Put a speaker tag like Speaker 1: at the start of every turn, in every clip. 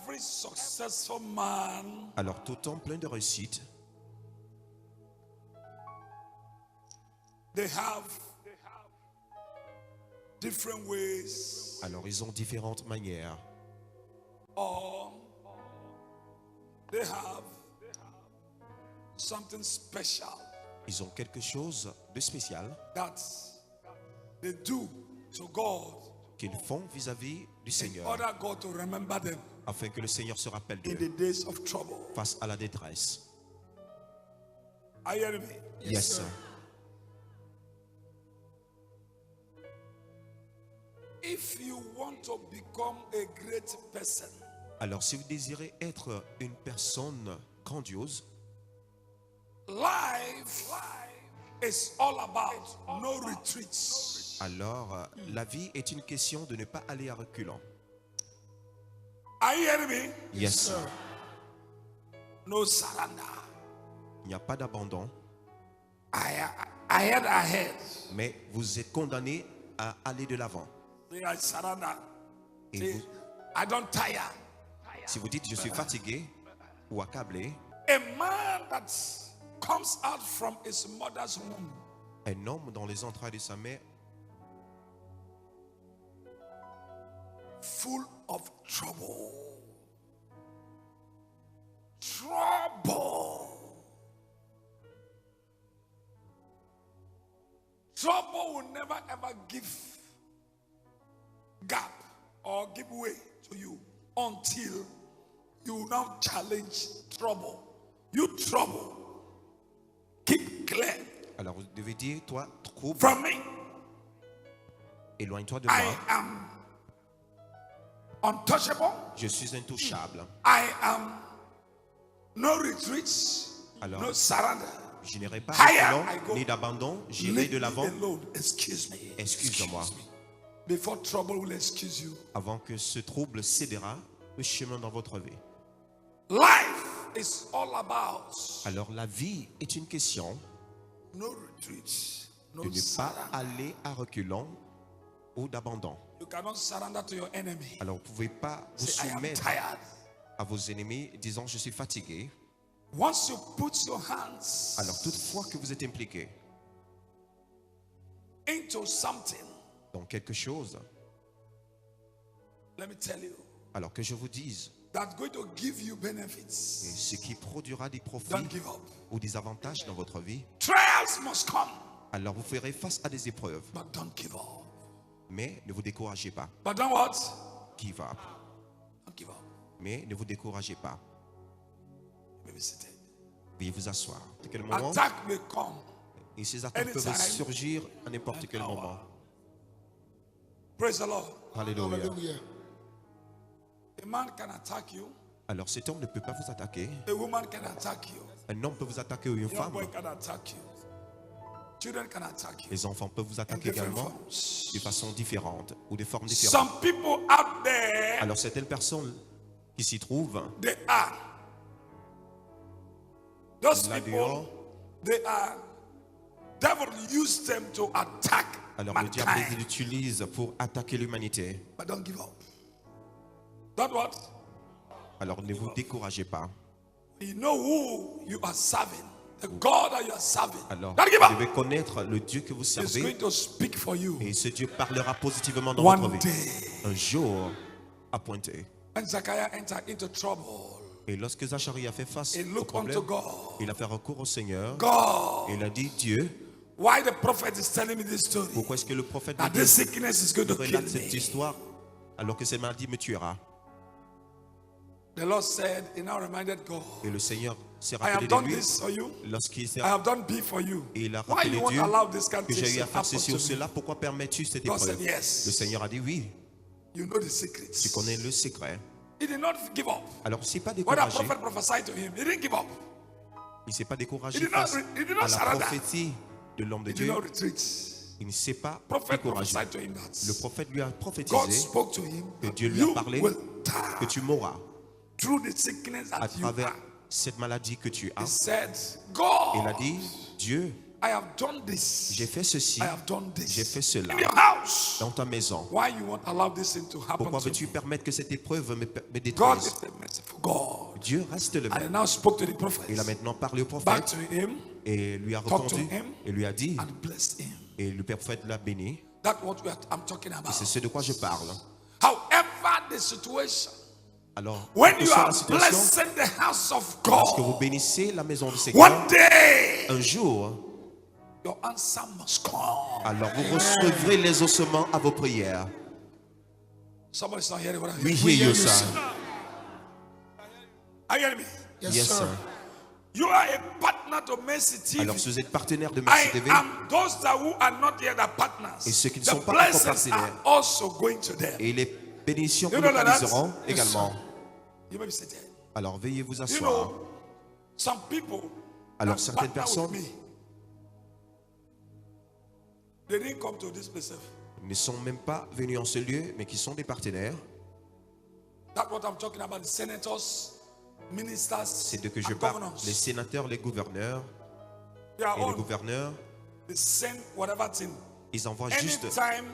Speaker 1: Every successful man
Speaker 2: Alors tout homme plein de réussite,
Speaker 1: they have different ways
Speaker 2: alors ils ont différentes manières.
Speaker 1: or they have something special
Speaker 2: Ils ont quelque chose de spécial
Speaker 1: that they do to God
Speaker 2: qu'ils font vis-à-vis du
Speaker 1: in
Speaker 2: Seigneur,
Speaker 1: order God to remember them
Speaker 2: afin que le Seigneur se rappelle
Speaker 1: in
Speaker 2: d'eux
Speaker 1: the days of trouble.
Speaker 2: face à la détresse.
Speaker 1: Are you hearing me?
Speaker 2: Yes, sir.
Speaker 1: If you want to become a great person,
Speaker 2: Alors si vous désirez être une personne grandiose,
Speaker 1: life is all about no retreats.
Speaker 2: alors la vie est une question de ne pas aller à reculons.
Speaker 1: Are you hearing me?
Speaker 2: Yes, sir.
Speaker 1: No surrender.
Speaker 2: Il n'y a pas d'abandon,
Speaker 1: I head ahead.
Speaker 2: mais vous êtes condamné à aller de l'avant.
Speaker 1: Say I surrender.
Speaker 2: Et
Speaker 1: Say
Speaker 2: vous,
Speaker 1: I don't tire.
Speaker 2: si vous dites je suis fatigué ou accablé,
Speaker 1: A man that comes out from his mother's womb
Speaker 2: un homme dans les entrailles de sa mère,
Speaker 1: full of trouble. Trouble. Trouble will never ever give gap or give way to you until you now challenge trouble. You trouble. Keep clear
Speaker 2: alors vous devez dire, toi, trouble,
Speaker 1: from me.
Speaker 2: éloigne-toi de
Speaker 1: I
Speaker 2: moi,
Speaker 1: am untouchable.
Speaker 2: je suis intouchable.
Speaker 1: I am no retreats,
Speaker 2: Alors,
Speaker 1: no surrender.
Speaker 2: Je n'irai pas
Speaker 1: Higher
Speaker 2: reculons,
Speaker 1: I go.
Speaker 2: ni d'abandon, j'irai
Speaker 1: Leave
Speaker 2: de
Speaker 1: me
Speaker 2: l'avant.
Speaker 1: alone. Excuse me.
Speaker 2: Excuse-moi.
Speaker 1: Before trouble will excuse you.
Speaker 2: Avant que ce trouble cédera le chemin dans votre vie.
Speaker 1: Life is all about
Speaker 2: Alors la vie est une question
Speaker 1: no retreats, no
Speaker 2: de ne pas
Speaker 1: surrender.
Speaker 2: aller à reculons ou d'abandon.
Speaker 1: You cannot surrender to your enemy.
Speaker 2: Alors vous ne pouvez pas vous
Speaker 1: Say, I am
Speaker 2: soumettre
Speaker 1: tired.
Speaker 2: à vos ennemis disant je suis fatigué.
Speaker 1: Once you put your hands
Speaker 2: Alors toutefois que vous êtes impliqué
Speaker 1: into something,
Speaker 2: dans quelque chose,
Speaker 1: let me tell you,
Speaker 2: alors que je vous dise,
Speaker 1: that's going to give you
Speaker 2: et
Speaker 1: benefits.
Speaker 2: ce qui produira des profits
Speaker 1: Don't give up.
Speaker 2: ou des avantages dans votre vie,
Speaker 1: Trials must come,
Speaker 2: alors vous ferez face à des épreuves.
Speaker 1: but don't give up.
Speaker 2: Mais ne vous découragez pas.
Speaker 1: But don't what?
Speaker 2: Give up.
Speaker 1: Don't give up.
Speaker 2: Mais ne vous découragez pas.
Speaker 1: You may be seated.
Speaker 2: Veuillez vous asseoir. À quel moment?
Speaker 1: Attack may come.
Speaker 2: Et ces attaques peuvent
Speaker 1: Anytime.
Speaker 2: surgir à n'importe quel
Speaker 1: hour.
Speaker 2: moment.
Speaker 1: Praise the Lord.
Speaker 2: Alléluia.
Speaker 3: Hallelujah.
Speaker 1: A man can attack you.
Speaker 2: Alors cet homme ne peut pas vous attaquer.
Speaker 1: A woman can attack you.
Speaker 2: Un homme peut vous attaquer ou une
Speaker 1: Young
Speaker 2: femme.
Speaker 1: boy can attack you. Children can attack you.
Speaker 2: Les enfants peuvent vous
Speaker 1: In
Speaker 2: attaquer
Speaker 1: different
Speaker 2: également
Speaker 1: forms.
Speaker 2: de façon différente ou de formes différentes.
Speaker 1: Some people out there,
Speaker 2: Alors certaines personnes qui s'y trouvent,
Speaker 1: they are. Those
Speaker 2: là
Speaker 1: people,
Speaker 2: dehors,
Speaker 1: they are. Devil used them to attack
Speaker 2: alors le diable les
Speaker 1: mankind.
Speaker 2: utilise pour attaquer l'humanité.
Speaker 1: But don't give up. Don't what?
Speaker 2: Alors ne vous découragez pas.
Speaker 1: You know who you are serving. The God that you are serving.
Speaker 2: Alors
Speaker 1: Don't give
Speaker 2: vous
Speaker 1: up.
Speaker 2: devez connaître le Dieu que vous
Speaker 1: He's
Speaker 2: servez
Speaker 1: going to speak for you.
Speaker 2: et ce Dieu parlera positivement dans
Speaker 1: One
Speaker 2: votre vie.
Speaker 1: day.
Speaker 2: Un jour appointé.
Speaker 1: When Zechariah entered into trouble,
Speaker 2: Et lorsque Zacharie a fait face
Speaker 1: he
Speaker 2: au
Speaker 1: looked
Speaker 2: problème,
Speaker 1: unto God.
Speaker 2: il a fait recours au Seigneur.
Speaker 1: God,
Speaker 2: Et il a dit, Dieu,
Speaker 1: why the prophet is telling me this story?
Speaker 2: pourquoi est-ce que le prophète
Speaker 1: That
Speaker 2: de Dieu
Speaker 1: this sickness is going to kill
Speaker 2: relate cette
Speaker 1: me.
Speaker 2: histoire alors que cette maladie me tuera?
Speaker 1: The Lord said, he now reminded God,
Speaker 2: Et le Seigneur s'est
Speaker 1: I
Speaker 2: rappelé
Speaker 1: have
Speaker 2: de
Speaker 1: done
Speaker 2: lui
Speaker 1: this for you.
Speaker 2: lorsqu'il s'est
Speaker 1: I have done B for you.
Speaker 2: et il a
Speaker 1: Why
Speaker 2: rappelé
Speaker 1: you won't
Speaker 2: Dieu
Speaker 1: allow this kind of
Speaker 2: que j'ai
Speaker 1: things
Speaker 2: eu à
Speaker 1: to
Speaker 2: faire
Speaker 1: happen
Speaker 2: ceci ou
Speaker 1: to me?
Speaker 2: cela. Pourquoi permets-tu cette
Speaker 1: God said
Speaker 2: épreuve?
Speaker 1: yes.
Speaker 2: Le Seigneur a dit oui.
Speaker 1: You know the secrets.
Speaker 2: Tu connais le secret.
Speaker 1: He did not give up.
Speaker 2: Alors, il ne s'est pas
Speaker 1: When the
Speaker 2: découragé.
Speaker 1: prophet prophesied to him, he didn't give up.
Speaker 2: Il ne s'est pas découragé
Speaker 1: He did not-
Speaker 2: face
Speaker 1: he did not
Speaker 2: à la
Speaker 1: surrender.
Speaker 2: prophétie de l'homme de
Speaker 1: He did
Speaker 2: Dieu.
Speaker 1: not retreat.
Speaker 2: Il ne s'est pas
Speaker 1: Prophet
Speaker 2: découragé.
Speaker 1: prophesied to him that
Speaker 2: Le prophète lui a
Speaker 1: God
Speaker 2: prophétisé
Speaker 1: spoke to him
Speaker 2: que
Speaker 1: that
Speaker 2: Dieu lui a
Speaker 1: you
Speaker 2: parlé
Speaker 1: will
Speaker 2: que
Speaker 1: die
Speaker 2: tu mourras
Speaker 1: through the sickness
Speaker 2: à
Speaker 1: that you
Speaker 2: travers
Speaker 1: are.
Speaker 2: cette maladie que tu
Speaker 1: He
Speaker 2: as.
Speaker 1: said,
Speaker 2: Il a
Speaker 1: God,
Speaker 2: dit, Dieu,
Speaker 1: I have done this.
Speaker 2: j'ai fait ceci,
Speaker 1: I have done this.
Speaker 2: j'ai fait cela
Speaker 1: In your house.
Speaker 2: dans ta maison.
Speaker 1: Why you won't allow this thing to happen
Speaker 2: Pourquoi
Speaker 1: to
Speaker 2: veux-tu
Speaker 1: me?
Speaker 2: permettre que cette épreuve me
Speaker 1: God
Speaker 2: détruise?
Speaker 1: is a merciful God.
Speaker 2: Dieu reste le
Speaker 1: And he
Speaker 2: même.
Speaker 1: now spoke to the prophet.
Speaker 2: Il a maintenant parlé au
Speaker 1: Back
Speaker 2: prophète
Speaker 1: to him
Speaker 2: et lui a
Speaker 1: Talk to
Speaker 2: répondu
Speaker 1: him.
Speaker 2: et lui a dit,
Speaker 1: and blessed him.
Speaker 2: et le prophète l'a béni.
Speaker 1: That's what I'm talking
Speaker 2: Et
Speaker 1: about.
Speaker 2: c'est ce de quoi je parle.
Speaker 1: However the situation,
Speaker 2: Alors,
Speaker 1: when
Speaker 2: quelle que
Speaker 1: you
Speaker 2: soit
Speaker 1: are
Speaker 2: la situation,
Speaker 1: blessing the house of
Speaker 2: lorsque vous
Speaker 1: God,
Speaker 2: bénissez la maison du Seigneur,
Speaker 1: one day
Speaker 2: un jour,
Speaker 1: your answer must come.
Speaker 2: alors vous recevrez les ossements à vos prières.
Speaker 1: Somebody's not hearing what I'm
Speaker 2: We
Speaker 1: hearing.
Speaker 2: hear you, sir.
Speaker 1: Are you hearing me?
Speaker 2: Yes, sir.
Speaker 1: You are a partner to Mercy TV.
Speaker 2: Alors, si vous êtes partenaire de Merci
Speaker 1: I
Speaker 2: TV,
Speaker 1: am those that who are not yet the partners.
Speaker 2: Et ceux qui ne
Speaker 1: the
Speaker 2: sont pas encore
Speaker 1: blessings are
Speaker 2: partenaires.
Speaker 1: also going to them.
Speaker 2: et les bénédictions que
Speaker 1: You
Speaker 2: nous
Speaker 1: know that that's-
Speaker 2: réaliserons également.
Speaker 1: You may be seated.
Speaker 2: Alors, veuillez vous
Speaker 1: You
Speaker 2: asseoir.
Speaker 1: know, some people
Speaker 2: Alors,
Speaker 1: that
Speaker 2: certaines
Speaker 1: partner with
Speaker 2: personnes
Speaker 1: me, they didn't come to this place.
Speaker 2: ne sont même pas venus en ce lieu, mais qui sont des partenaires.
Speaker 1: That's what I'm talking about. The senators, ministers,
Speaker 2: C'est de que je
Speaker 1: and
Speaker 2: parle.
Speaker 1: governors.
Speaker 2: Les sénateurs, les gouverneurs.
Speaker 1: They are
Speaker 2: Et les
Speaker 1: all,
Speaker 2: gouverneurs,
Speaker 1: they send whatever thing.
Speaker 2: ils envoient juste.
Speaker 1: Anytime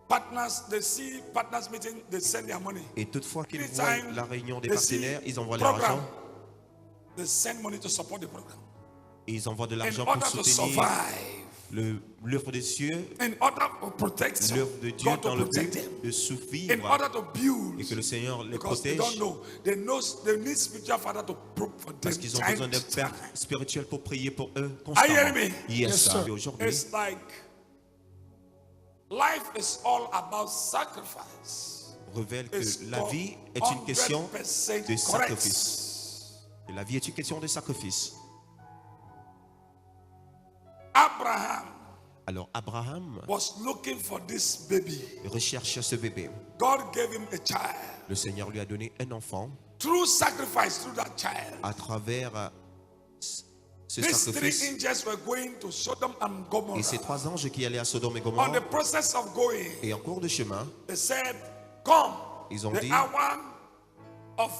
Speaker 1: partners, they see partners meeting, they send their money.
Speaker 2: Et toutefois qu'ils
Speaker 1: Anytime
Speaker 2: voient la réunion des
Speaker 1: they see
Speaker 2: partenaires, ils envoient
Speaker 1: program,
Speaker 2: l'argent.
Speaker 1: they send money to support the program.
Speaker 2: Et ils envoient de
Speaker 1: In
Speaker 2: l'argent
Speaker 1: order
Speaker 2: pour
Speaker 1: to
Speaker 2: soutenir
Speaker 1: survive,
Speaker 2: l'œuvre des cieux,
Speaker 1: in order to protect
Speaker 2: l'œuvre de Dieu
Speaker 1: God
Speaker 2: dans
Speaker 1: to
Speaker 2: le
Speaker 1: protect
Speaker 2: but
Speaker 1: them,
Speaker 2: de
Speaker 1: in
Speaker 2: survivre
Speaker 1: order to build,
Speaker 2: et que le Seigneur les
Speaker 1: because they
Speaker 2: protège.
Speaker 1: don't know, they need spiritual father to pray for them.
Speaker 2: Parce qu'ils ont
Speaker 1: time
Speaker 2: besoin d'un
Speaker 1: to
Speaker 2: père
Speaker 1: time.
Speaker 2: spirituel pour prier pour eux
Speaker 1: Are you hearing
Speaker 2: constamment.
Speaker 1: me?
Speaker 2: Yes,
Speaker 3: Yes,
Speaker 2: sir.
Speaker 3: sir.
Speaker 2: Et aujourd'hui,
Speaker 1: It's like life is all about sacrifice.
Speaker 2: révèle que
Speaker 1: It's
Speaker 2: la vie est une question
Speaker 1: 100%
Speaker 2: de
Speaker 1: correct.
Speaker 2: sacrifice. Et la vie est une question de sacrifice.
Speaker 1: Abraham
Speaker 2: Alors Abraham
Speaker 1: was looking for this baby.
Speaker 2: recherche ce bébé.
Speaker 1: God gave him a child.
Speaker 2: Le Seigneur lui a donné un enfant
Speaker 1: Through sacrifice, through that child.
Speaker 2: à travers ce
Speaker 1: These three
Speaker 2: sacrifice.
Speaker 1: angels were going to Sodom and Gomorrah.
Speaker 2: Et ces 3 anges qui allaient à Sodome et
Speaker 1: On
Speaker 2: Gomorrhe,
Speaker 1: the process of going,
Speaker 2: et en cours de chemin,
Speaker 1: they said, come.
Speaker 2: Ils ont
Speaker 1: the
Speaker 2: dit-
Speaker 1: hour of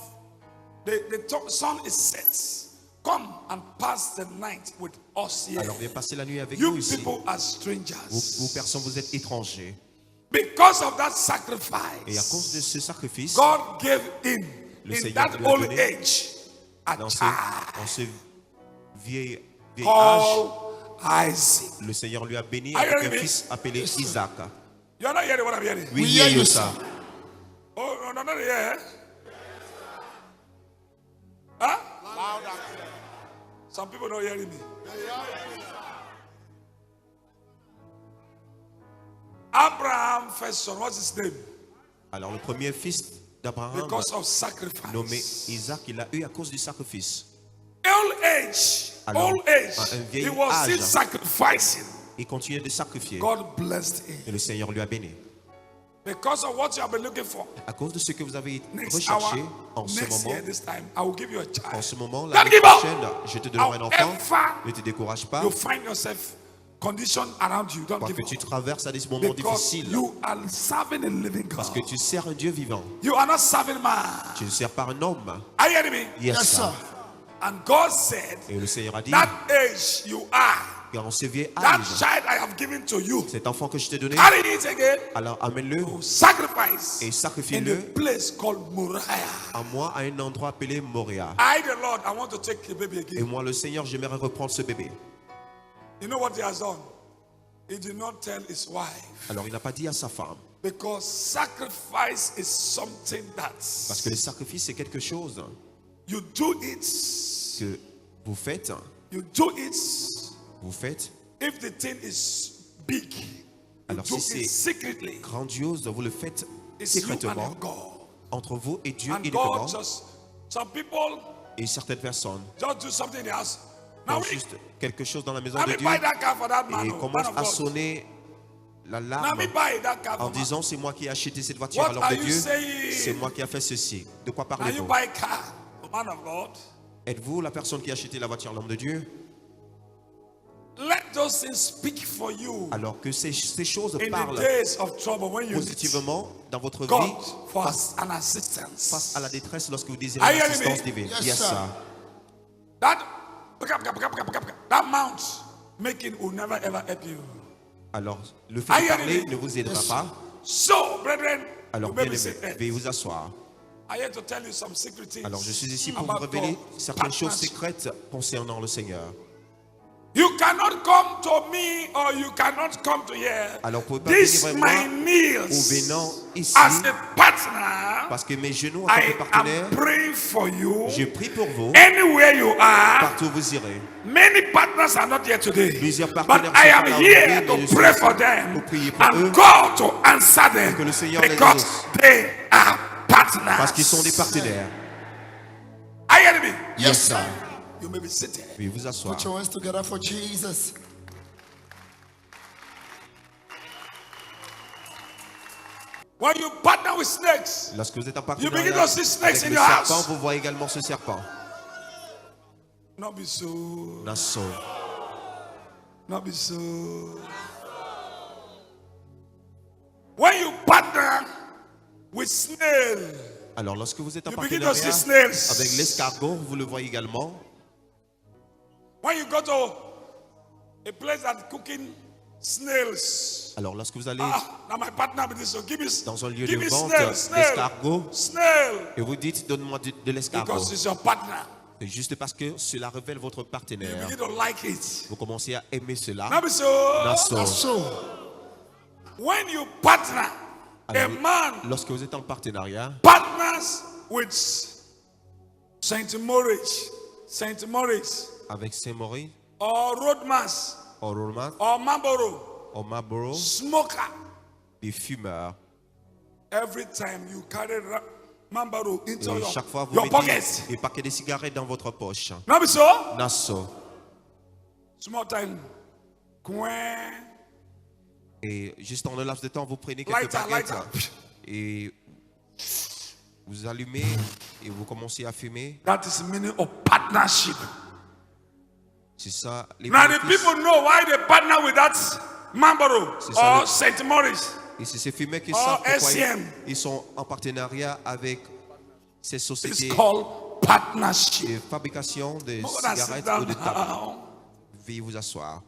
Speaker 1: the sun is set. Come and pass the night with us here.
Speaker 2: alors viens passer la nuit avec
Speaker 1: You
Speaker 2: nous ici.
Speaker 1: people are
Speaker 2: Vous
Speaker 1: strangers.
Speaker 2: personnes, vous êtes étrangers.
Speaker 1: Because of that
Speaker 2: Et à cause de
Speaker 1: sacrifice,
Speaker 2: ce sacrifice,
Speaker 1: God gave him
Speaker 2: Le
Speaker 1: in
Speaker 2: Seigneur
Speaker 1: that
Speaker 2: lui a
Speaker 1: old
Speaker 2: donné
Speaker 1: age a
Speaker 2: dans
Speaker 1: child
Speaker 2: ce vieil âge,
Speaker 1: called Isaac.
Speaker 2: le Seigneur lui a béni
Speaker 1: Are you
Speaker 2: avec un
Speaker 1: hearing me?
Speaker 2: fils appelé Isaac.
Speaker 1: You're not hearing what I'm hearing.
Speaker 2: Oui,
Speaker 3: hear you,
Speaker 2: ça.
Speaker 1: Oh, no, not here. Huh? Some people not hearing me. Abraham first son, what's his name?
Speaker 2: Alors le premier fils d'Abraham,
Speaker 1: Because of sacrifice.
Speaker 2: nommé Isaac, il l'a eu à cause du sacrifice.
Speaker 1: Old age.
Speaker 2: Alors,
Speaker 1: Old age.
Speaker 2: à un vieil
Speaker 1: He was still
Speaker 2: âge.
Speaker 1: sacrificing.
Speaker 2: Il continuait de sacrifier
Speaker 1: God blessed him.
Speaker 2: et le Seigneur lui a béni.
Speaker 1: Because of what you have been looking for.
Speaker 2: À cause de ce que vous avez
Speaker 1: Next
Speaker 2: recherché
Speaker 1: hour,
Speaker 2: en ce
Speaker 1: next
Speaker 2: moment,
Speaker 1: year, this time, I will give you a
Speaker 2: en
Speaker 1: child.
Speaker 2: ce moment,
Speaker 1: Don't
Speaker 2: l'année
Speaker 1: give up.
Speaker 2: prochaine, je te donnerai un enfant.
Speaker 1: However,
Speaker 2: Ne te décourage pas,
Speaker 1: you find yourself condition around you. Don't
Speaker 2: parce
Speaker 1: give
Speaker 2: que tu
Speaker 1: up.
Speaker 2: traverses à des moments
Speaker 1: Because
Speaker 2: difficiles,
Speaker 1: you are serving a living
Speaker 2: parce
Speaker 1: God.
Speaker 2: que tu sers un Dieu vivant.
Speaker 1: You are not serving man.
Speaker 2: Tu ne sers pas un homme.
Speaker 1: Are you hearing me?
Speaker 2: Yes,
Speaker 3: Yes,
Speaker 2: sir.
Speaker 3: sir.
Speaker 1: And God said,
Speaker 2: Et le Seigneur a dit,
Speaker 1: that age you are,
Speaker 2: car en ce vieil
Speaker 1: that
Speaker 2: âge,
Speaker 1: child I have given to you,
Speaker 2: cet enfant que je t'ai donné,
Speaker 1: carry it again,
Speaker 2: alors amène-le
Speaker 1: sacrifice
Speaker 2: et
Speaker 1: in a
Speaker 2: sacrifie-le
Speaker 1: place called Moriah.
Speaker 2: à moi à un endroit appelé Moria.
Speaker 1: I, the Lord, I want to take the baby
Speaker 2: Et
Speaker 1: again.
Speaker 2: moi, le Seigneur, j'aimerais reprendre ce bébé.
Speaker 1: You know what he has done? He did not tell his wife.
Speaker 2: Alors, il n'a pas dit à sa femme,
Speaker 1: Because sacrifice is something
Speaker 2: parce que le
Speaker 1: that
Speaker 2: sacrifice, c'est quelque chose
Speaker 1: you do it.
Speaker 2: que vous faites,
Speaker 1: You do it if the thing is big. You
Speaker 2: Alors,
Speaker 1: do
Speaker 2: si
Speaker 1: it
Speaker 2: c'est
Speaker 1: secretly.
Speaker 2: grandiose, vous le faites
Speaker 1: It's you and
Speaker 2: secrètement
Speaker 1: your God.
Speaker 2: entre vous et Dieu
Speaker 1: And
Speaker 2: uniquement.
Speaker 1: God just, some people
Speaker 2: Et certaines personnes
Speaker 1: just do something in the house. Now,
Speaker 2: font juste quelque chose dans la maison
Speaker 1: let
Speaker 2: de
Speaker 1: me
Speaker 2: Dieu
Speaker 1: buy that car for that man.
Speaker 2: et
Speaker 1: oh, man
Speaker 2: commencent
Speaker 1: of
Speaker 2: à
Speaker 1: God.
Speaker 2: sonner
Speaker 1: Let
Speaker 2: l'alarme
Speaker 1: me buy that car
Speaker 2: en
Speaker 1: for man.
Speaker 2: disant c'est moi qui ai acheté cette voiture
Speaker 1: What
Speaker 2: alors
Speaker 1: are
Speaker 2: que
Speaker 1: you
Speaker 2: Dieu,
Speaker 1: saying?
Speaker 2: c'est moi qui ai fait ceci. De quoi
Speaker 1: Now you
Speaker 2: parlez-vous?
Speaker 1: buy car for man of God.
Speaker 2: Êtes-vous la personne qui a acheté la voiture, l'homme de Dieu?
Speaker 1: Let those things speak for you
Speaker 2: Alors que ces choses
Speaker 1: in the
Speaker 2: parlent
Speaker 1: days of trouble when you need
Speaker 2: positivement dans votre
Speaker 1: God
Speaker 2: vie
Speaker 1: for
Speaker 2: face
Speaker 1: an assistance.
Speaker 2: à la détresse lorsque vous désirez
Speaker 1: Are you
Speaker 2: l'assistance
Speaker 1: hearing me?
Speaker 2: divine.
Speaker 3: Yes,
Speaker 2: Yes,
Speaker 3: sir.
Speaker 2: sir.
Speaker 1: That mount making will never ever help you.
Speaker 2: Alors, le fait de
Speaker 1: Aïe,
Speaker 2: parler
Speaker 1: aïe,
Speaker 2: ne vous aidera pas.
Speaker 1: So, brethren,
Speaker 2: Alors,
Speaker 1: you may
Speaker 2: bien
Speaker 1: be
Speaker 2: aimé,
Speaker 1: seated.
Speaker 2: veuillez vous asseoir.
Speaker 1: I have to tell you some secret things
Speaker 2: Alors, je suis ici pour vous
Speaker 1: about
Speaker 2: révéler
Speaker 1: God.
Speaker 2: certaines choses
Speaker 1: Partnership.
Speaker 2: secrètes concernant le Seigneur.
Speaker 1: You cannot come to me or you cannot come to here.
Speaker 2: Alors, vous pouvez pas
Speaker 1: This
Speaker 2: venir
Speaker 1: my
Speaker 2: vers moi ou
Speaker 1: knees
Speaker 2: venant ici,
Speaker 1: as a partner.
Speaker 2: parce que mes genoux en tant
Speaker 1: I
Speaker 2: que partenaire,
Speaker 1: am praying for you.
Speaker 2: je prie pour vous,
Speaker 1: Anywhere you are,
Speaker 2: partout où vous irez.
Speaker 1: many partners are not here today.
Speaker 2: Plusieurs
Speaker 1: But
Speaker 2: partenaires
Speaker 1: I
Speaker 2: sont
Speaker 1: am
Speaker 2: pas là
Speaker 1: here
Speaker 2: aujourd'hui,
Speaker 1: to
Speaker 2: mais je
Speaker 1: pray
Speaker 2: suis
Speaker 1: for
Speaker 2: ici
Speaker 1: them
Speaker 2: pour prier pour eux,
Speaker 1: and God to answer them
Speaker 2: que le Seigneur les
Speaker 1: because
Speaker 2: exauce.
Speaker 1: they are partners.
Speaker 2: Parce qu'ils sont des partenaires.
Speaker 1: Are you hearing me?
Speaker 3: Yes, sir.
Speaker 1: You may be seated.
Speaker 2: Veuillez vous asseoir.
Speaker 3: Put your hands together for Jesus.
Speaker 1: When you partner with snakes,
Speaker 2: Lorsque vous êtes en
Speaker 1: begin
Speaker 2: partenariat
Speaker 1: to see snakes
Speaker 2: avec
Speaker 1: in
Speaker 2: le
Speaker 1: your
Speaker 2: serpent,
Speaker 1: house.
Speaker 2: vous voyez également ce serpent.
Speaker 1: not be so,
Speaker 2: Nassau.
Speaker 1: not be so. When you partner with snail,
Speaker 2: Alors, lorsque vous êtes en
Speaker 1: you begin to
Speaker 2: partenariat
Speaker 1: see snails.
Speaker 2: avec l'escargot, vous le voyez également.
Speaker 1: When you go to a place that's cooking snails,
Speaker 2: Alors, lorsque vous allez
Speaker 1: now my partner with this, so give me,
Speaker 2: dans un lieu
Speaker 1: give
Speaker 2: de
Speaker 1: me
Speaker 2: vente
Speaker 1: snail,
Speaker 2: d'escargot
Speaker 1: snail,
Speaker 2: et vous dites, donne-moi de l'escargot.
Speaker 1: because it's your partner.
Speaker 2: C'est juste parce que cela révèle votre
Speaker 1: You
Speaker 2: partenaire.
Speaker 1: begin to like it.
Speaker 2: Vous commencez à aimer cela.
Speaker 1: Not be so.
Speaker 2: Nassau.
Speaker 3: So,
Speaker 1: When you partner, a
Speaker 2: Alors,
Speaker 1: man
Speaker 2: lorsque vous êtes en partenariat
Speaker 1: partners with Saint Maurice,
Speaker 2: avec Saint-Maurice,
Speaker 1: or Roadmas,
Speaker 2: Orolman,
Speaker 1: or Marlboro,
Speaker 2: Marlboro,
Speaker 1: smoker.
Speaker 2: des fumeurs.
Speaker 1: Every time you carry Marlboro into
Speaker 2: Et chaque fois, vous
Speaker 1: your
Speaker 2: mettez
Speaker 1: pocket.
Speaker 2: des paquets de cigarettes dans votre poche.
Speaker 1: Not be so.
Speaker 2: Nassau.
Speaker 1: Small time. Coin.
Speaker 2: Et juste en un laps de temps, vous prenez quelques
Speaker 1: Lighter,
Speaker 2: paquettes
Speaker 1: lighter.
Speaker 2: et vous allumez et vous commencez à fumer.
Speaker 1: That is the meaning of partnership.
Speaker 2: C'est ça. Les
Speaker 1: Now the
Speaker 2: bénéfices.
Speaker 1: people know why they partner with that Marlboro
Speaker 2: C'est ça,
Speaker 1: or
Speaker 2: le-
Speaker 1: Saint Maurice.
Speaker 2: Et c'est ces fumeurs qui
Speaker 1: Oh,
Speaker 2: savent pourquoi
Speaker 1: SCM.
Speaker 2: ils sont en partenariat avec ces
Speaker 1: It's
Speaker 2: sociétés
Speaker 1: called partnership.
Speaker 2: de fabrication de
Speaker 1: Oh, that's it
Speaker 2: cigarettes
Speaker 1: down
Speaker 2: ou de tabac.
Speaker 1: now.
Speaker 2: Veuillez vous asseoir.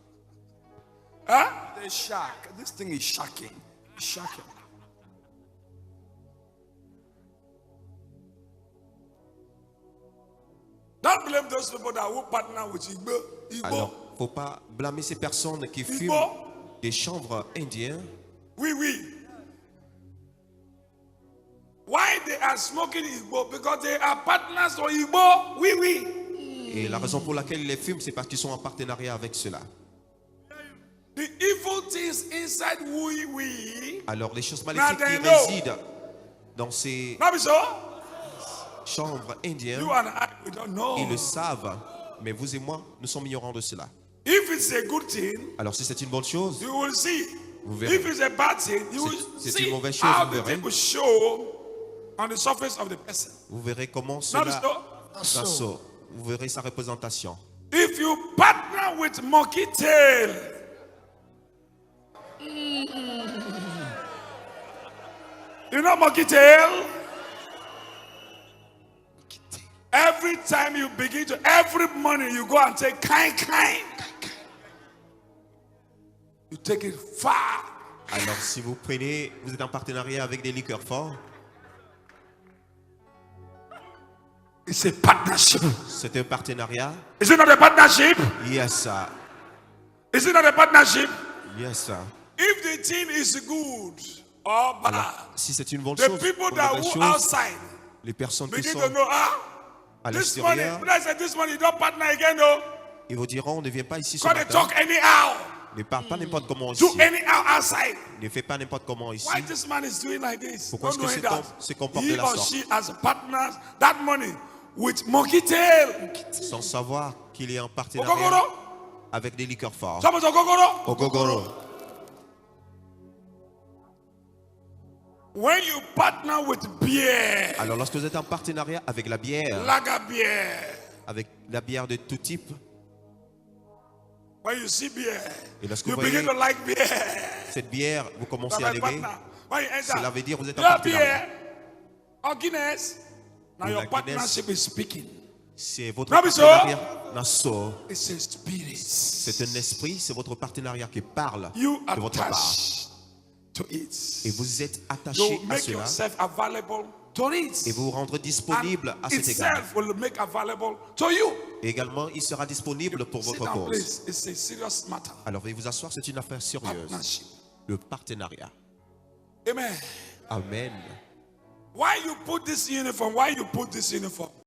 Speaker 1: Huh? They shock. This thing is shocking. It's shocking. Don't blame those people that will partner with Igbo.
Speaker 2: Alors, faut pas blâmer ces personnes qui fument
Speaker 1: Igbo.
Speaker 2: des chanvres indiens.
Speaker 1: Oui, oui. Why they are smoking Igbo? Because they are partners for Igbo. Oui, oui.
Speaker 2: Et la raison pour laquelle ils les fument, c'est parce qu'ils sont en partenariat avec cela.
Speaker 1: The evil things inside oui, oui.
Speaker 2: Alors, les choses
Speaker 1: Now
Speaker 2: maléfiques
Speaker 1: they
Speaker 2: qui
Speaker 1: know.
Speaker 2: résident dans ces
Speaker 1: Not be so.
Speaker 2: chanvres indiens,
Speaker 1: You and I, we don't know.
Speaker 2: ils le savent. Mais vous et moi, nous sommes ignorants de cela.
Speaker 1: If it's a good thing,
Speaker 2: Alors, si c'est une bonne chose,
Speaker 1: you will see.
Speaker 2: Vous verrez.
Speaker 1: If it's a bad thing, you will
Speaker 2: C'est
Speaker 1: see
Speaker 2: une mauvaise chose,
Speaker 1: how
Speaker 2: vous
Speaker 1: the
Speaker 2: verrez.
Speaker 1: thing will show on the surface of the person.
Speaker 2: vous verrez comment
Speaker 1: Not
Speaker 2: cela
Speaker 1: so.
Speaker 2: s'assoit. Vous verrez sa représentation.
Speaker 1: If you partner with monkey tail, you know monkey tail? Every time you begin to, every morning you go and take kind. You take it far.
Speaker 2: Alors, si vous prenez, vous êtes en partenariat avec des liqueurs forts,
Speaker 1: It's a partnership.
Speaker 2: c'est un partenariat.
Speaker 1: Is it not a partnership?
Speaker 2: Yes, sir.
Speaker 1: Is it not a partnership?
Speaker 2: Yes, sir.
Speaker 1: If the thing is good or bad,
Speaker 2: Si c'est une bonne
Speaker 1: the
Speaker 2: chose,
Speaker 1: people
Speaker 2: une
Speaker 1: that
Speaker 2: mauvaise
Speaker 1: who
Speaker 2: chose,
Speaker 1: outside
Speaker 2: les personnes qui
Speaker 1: begin
Speaker 2: sont
Speaker 1: to know,
Speaker 2: à
Speaker 1: this money,
Speaker 2: l'extérieur,
Speaker 1: when I say this money, you don't partner again, no.
Speaker 2: ils vous diront, ne viens pas ici ce
Speaker 1: Because they
Speaker 2: matin.
Speaker 1: talk anyhow,
Speaker 2: Ne parle pas n'importe comment ici.
Speaker 1: do anyhow outside.
Speaker 2: Ne fais pas n'importe comment ici.
Speaker 1: Why this man is doing like this?
Speaker 2: Pourquoi est-ce
Speaker 1: Not
Speaker 2: que
Speaker 1: knowing that
Speaker 2: se comporte de
Speaker 1: he
Speaker 2: la
Speaker 1: or
Speaker 2: sorte?
Speaker 1: she as partners that money with monkey tail.
Speaker 2: Sans savoir qu'il est en partenariat
Speaker 1: Ogogoro,
Speaker 2: avec des liqueurs forts.
Speaker 1: somebody ogogoro.
Speaker 2: Ogogoro.
Speaker 1: When you partner with beer,
Speaker 2: Alors, lorsque vous êtes en partenariat avec la bière,
Speaker 1: lager beer,
Speaker 2: avec la bière de tout type,
Speaker 1: when you see beer,
Speaker 2: et lorsque
Speaker 1: you
Speaker 2: vous
Speaker 1: begin
Speaker 2: voyez
Speaker 1: to like beer.
Speaker 2: cette bière, vous commencez
Speaker 1: You're
Speaker 2: à
Speaker 1: my
Speaker 2: l'aimer.
Speaker 1: partner. When you enter,
Speaker 2: Cela veut dire que vous êtes en
Speaker 1: your
Speaker 2: partenariat.
Speaker 1: beer or Guinness. Now
Speaker 2: Ou
Speaker 1: your
Speaker 2: la Guinness.
Speaker 1: partnership is speaking.
Speaker 2: C'est votre
Speaker 1: Rabbi Sir.
Speaker 2: partenariat. Nassau.
Speaker 1: It's a spirit.
Speaker 2: C'est un esprit, c'est votre partenariat qui parle
Speaker 1: You
Speaker 2: de votre part.
Speaker 1: attach to it.
Speaker 2: Et vous êtes
Speaker 1: You
Speaker 2: attaché à
Speaker 1: make
Speaker 2: cela
Speaker 1: yourself available to it.
Speaker 2: et vous vous rendre disponible à cet égard.
Speaker 1: Itself will make available to you.
Speaker 2: Et également, il sera disponible pour
Speaker 1: Sit
Speaker 2: votre
Speaker 1: down,
Speaker 2: cause.
Speaker 1: please. It's a serious matter.
Speaker 2: Alors, veuillez vous asseoir, c'est une affaire sérieuse.
Speaker 1: Partnership.
Speaker 2: Le partenariat.
Speaker 1: Amen.
Speaker 2: Amen.
Speaker 1: Why you put this uniform? Why you put this uniform?